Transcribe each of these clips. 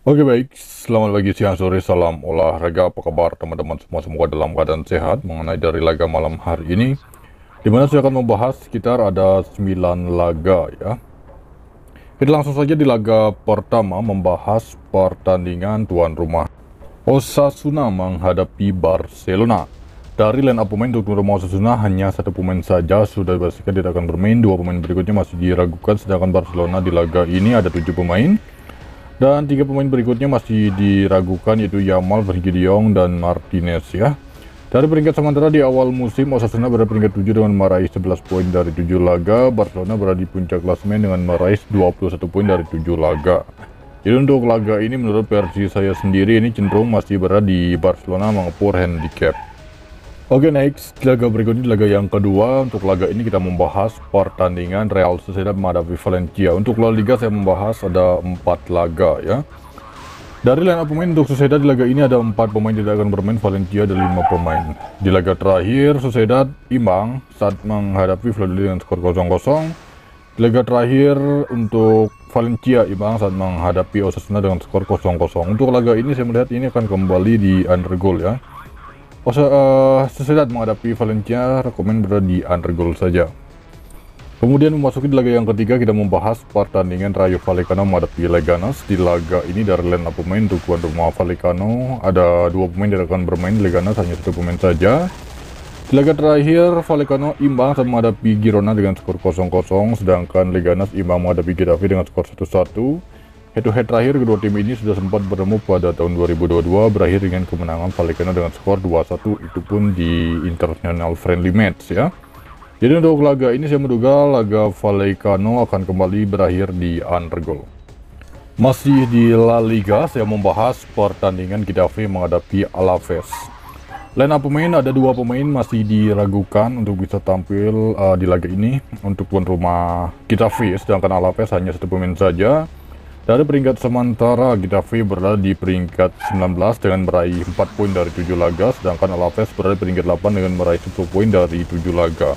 Oke baik, selamat pagi, siang, sore, salam olahraga, apa kabar teman-teman semua, semoga dalam keadaan sehat. Mengenai dari laga malam hari ini, dimana saya akan membahas sekitar ada 9 laga ya. Kita langsung saja di laga pertama membahas pertandingan tuan rumah. Osasuna menghadapi Barcelona. Dari line up pemain untuk tuan rumah Osasuna hanya satu pemain saja sudah dipastikan tidak akan bermain, dua pemain berikutnya masih diragukan, sedangkan Barcelona di laga ini ada 7 pemain. Dan tiga pemain berikutnya masih diragukan, yaitu Yamal, Frenkie de Jong, dan Martinez ya. Dari peringkat sementara di awal musim, Osasuna berada peringkat 7 dengan meraih 11 poin dari 7 laga. Barcelona berada di puncak klasemen dengan meraih 21 poin dari 7 laga. Jadi untuk laga ini menurut versi saya sendiri ini cenderung masih berada di Barcelona mengepur handicap. Oke, next, laga berikutnya laga yang kedua. Untuk laga ini kita membahas pertandingan Real Sociedad menghadapi Valencia. Untuk La Liga saya membahas ada 4 laga ya. Dari line up pemain untuk Sociedad di laga ini ada 4 pemain tidak akan bermain, Valencia ada 5 pemain. Di laga terakhir Sociedad imbang saat menghadapi Valladolid dengan skor 0-0. Di laga terakhir untuk Valencia imbang saat menghadapi Osasuna dengan skor 0-0. Untuk laga ini saya melihat ini akan kembali di under goal ya. Sociedad menghadapi Valencia, rekomen berada di under goal saja. Kemudian memasuki laga yang ketiga, kita membahas pertandingan Rayo Vallecano menghadapi Leganes. Di laga ini dari line up pemain untuk tuan rumah Vallecano ada 2 pemain yang akan bermain, Leganes hanya 1 pemain saja. Di laga terakhir Vallecano imbang saat menghadapi Girona dengan skor 0-0, sedangkan Leganes imbang menghadapi Getafe dengan skor 1-1. Head-to-head terakhir kedua tim ini sudah sempat bertemu pada tahun 2022, berakhir dengan kemenangan Vallecano dengan skor 2-1, itu pun di international friendly match ya. Jadi untuk laga ini saya menduga laga Vallecano akan kembali berakhir di under goal. Masih di La Liga, saya membahas pertandingan Getafe menghadapi Alaves. Line up pemain ada 2 pemain masih diragukan untuk bisa tampil di laga ini untuk tuan rumah Getafe, sedangkan Alaves hanya 1 pemain saja. Dari peringkat sementara, Getafe berada di peringkat 19 dengan meraih 4 poin dari 7 laga, sedangkan Alaves berada di peringkat 8 dengan meraih 10 poin dari 7 laga.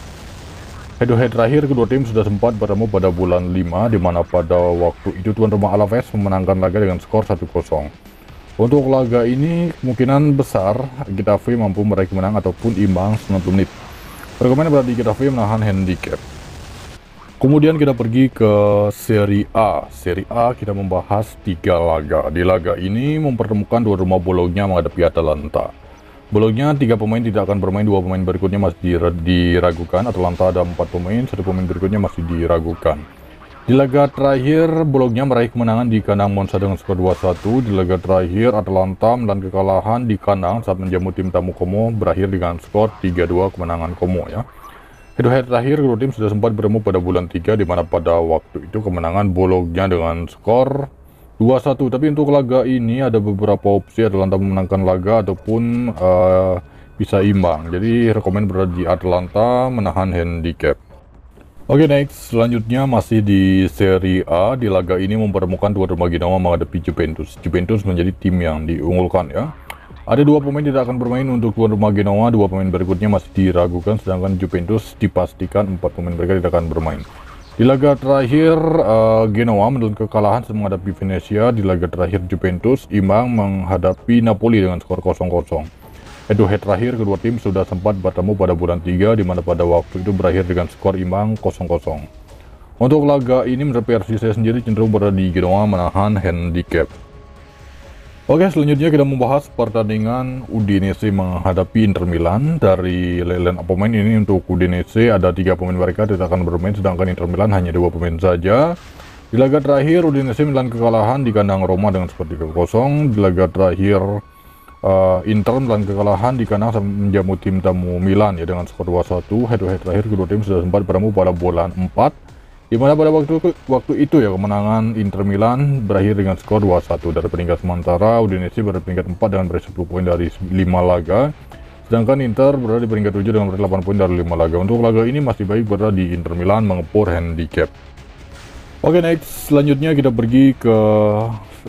Head-to-head terakhir kedua tim sudah sempat bertemu pada bulan 5, di mana pada waktu itu tuan rumah Alaves memenangkan laga dengan skor 1-0. Untuk laga ini kemungkinan besar Getafe mampu meraih kemenangan ataupun imbang 90 menit. Rekomen berarti Getafe menahan handicap. Kemudian kita pergi ke Serie A. Serie A kita membahas 3 laga. Di laga ini mempertemukan tuan rumah Bologna menghadapi Atalanta. Bologna 3 pemain tidak akan bermain, 2 pemain berikutnya masih diragukan. Atalanta ada 4 pemain, 1 pemain berikutnya masih diragukan. Di laga terakhir Bologna meraih kemenangan di kandang Monza dengan skor 2-1. Di laga terakhir Atalanta menelan kekalahan di kandang saat menjamu tim tamu Como, berakhir dengan skor 3-2 kemenangan Como ya. Head-to-head terakhir kedua tim sudah sempat bertemu pada bulan 3, di mana pada waktu itu kemenangan Bologna dengan skor 2-1. Tapi untuk laga ini ada beberapa opsi, Atalanta memenangkan laga ataupun bisa imbang. Jadi rekomen berada di Atalanta menahan handicap. Oke, next, selanjutnya masih di Serie A. Di laga ini mempertemukan tuan rumah Genoa menghadapi Juventus. Juventus menjadi tim yang diunggulkan ya. Ada 2 pemain tidak akan bermain untuk tuan rumah Genoa, 2 pemain berikutnya masih diragukan, sedangkan Juventus dipastikan 4 pemain mereka tidak akan bermain. Di laga terakhir Genoa menelan kekalahan saat menghadapi Venezia. Di laga terakhir Juventus imbang menghadapi Napoli dengan skor 0-0. Head-to-head terakhir kedua tim sudah sempat bertemu pada bulan 3, di mana pada waktu itu berakhir dengan skor imbang 0-0. Untuk laga ini menurut versi saya sendiri cenderung berada di Genoa menahan handicap. Oke, selanjutnya kita membahas pertandingan Udinese menghadapi Inter Milan. Dari line up pemain ini untuk Udinese ada 3 pemain mereka tidak akan bermain, sedangkan Inter Milan hanya 2 pemain saja. Di laga terakhir Udinese menelan kekalahan di kandang Roma dengan skor 3-0. Di laga terakhir Inter menelan kekalahan di kandang menjamu tim tamu Milan ya dengan skor 2-1. Head-to-head terakhir kedua tim sudah sempat bertemu pada bulan 4, di mana pada waktu itu ya kemenangan Inter Milan berakhir dengan skor 2-1. Dari peringkat sementara Udinese berada di peringkat 4 dengan meraih 10 poin dari 5 laga, sedangkan Inter berada di peringkat 7 dengan meraih 8 poin dari 5 laga. Untuk laga ini masih baik berada di Inter Milan mengepur handicap. Oke, next, selanjutnya kita pergi ke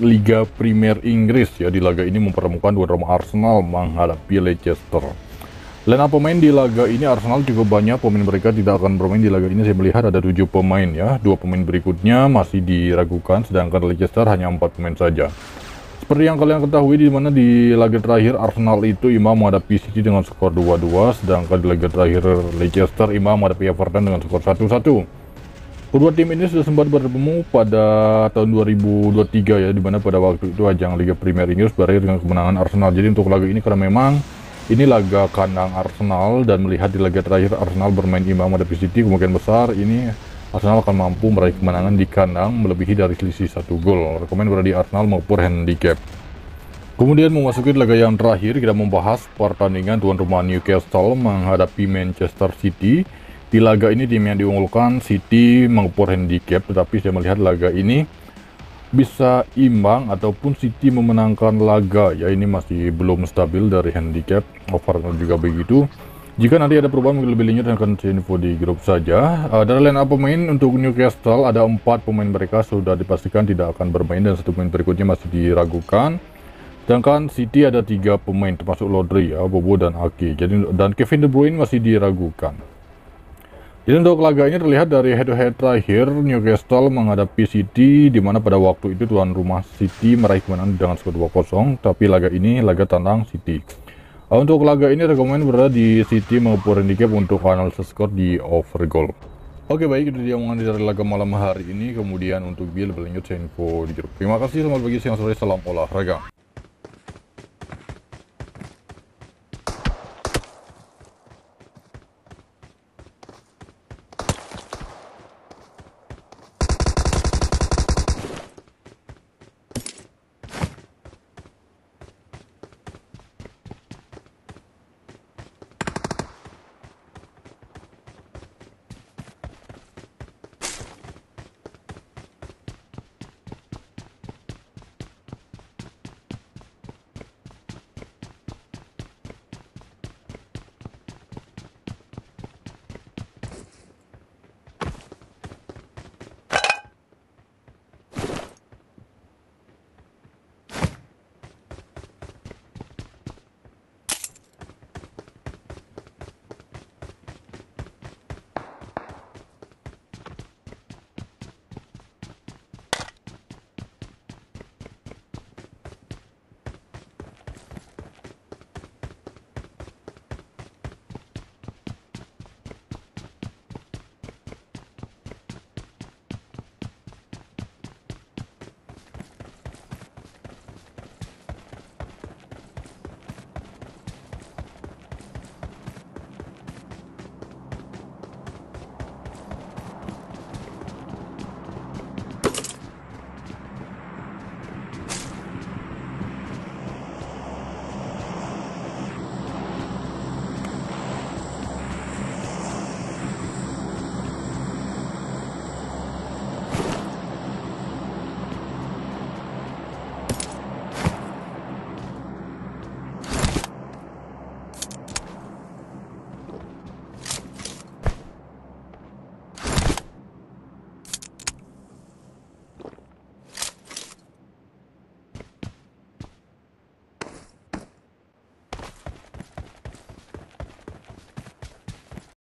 Liga Premier Inggris ya. Di laga ini mempertemukan tuan rumah Arsenal menghadapi Leicester. Line up pemain di laga ini Arsenal cukup banyak, pemain mereka tidak akan bermain di laga ini. Saya melihat ada 7 pemain ya, 2 pemain berikutnya masih diragukan, sedangkan Leicester hanya 4 pemain saja. Seperti yang kalian ketahui, di mana di laga terakhir Arsenal itu imbang menghadapi City dengan skor 2-2, sedangkan di laga terakhir Leicester imbang menghadapi Everton dengan skor 1-1. Kedua tim ini sudah sempat bertemu pada tahun 2023 ya, di mana pada waktu itu ajang Liga Premier Inggris berakhir dengan kemenangan Arsenal. Jadi untuk laga ini, karena memang ini laga kandang Arsenal dan melihat di laga terakhir Arsenal bermain imbang menghadapi City, kemungkinan besar ini Arsenal akan mampu meraih kemenangan di kandang melebihi dari selisih 1 gol. Rekomen berada di Arsenal maupun handicap. Kemudian memasuki laga yang terakhir, kita membahas pertandingan tuan rumah Newcastle menghadapi Manchester City. Di laga ini tim yang diunggulkan City mengepur handicap, tetapi saya melihat laga ini bisa imbang ataupun City memenangkan laga ya, ini masih belum stabil dari handicap, over juga begitu. Jika nanti ada perubahan mungkin lebih lanjut akan saya info di grup saja. Dari line up pemain untuk Newcastle ada 4 pemain mereka sudah dipastikan tidak akan bermain dan 1 pemain berikutnya masih diragukan. Sedangkan City ada 3 pemain termasuk Rodri ya, Bobo dan Ake. Jadi dan Kevin De Bruyne masih diragukan. Jadi untuk laga ini terlihat dari head-to-head terakhir Newcastle menghadapi City, di mana pada waktu itu tuan rumah City meraih kemenangan dengan skor 2-0, tapi laga ini laga tandang City. Untuk laga ini rekomen berada di City maupun handicap untuk analisis skor di over goal. Oke, baik, itu dia omongan dari laga malam hari ini. Kemudian untuk lebih lanjut saya info di grup. Terima kasih, selamat pagi, siang, sore, salam olahraga.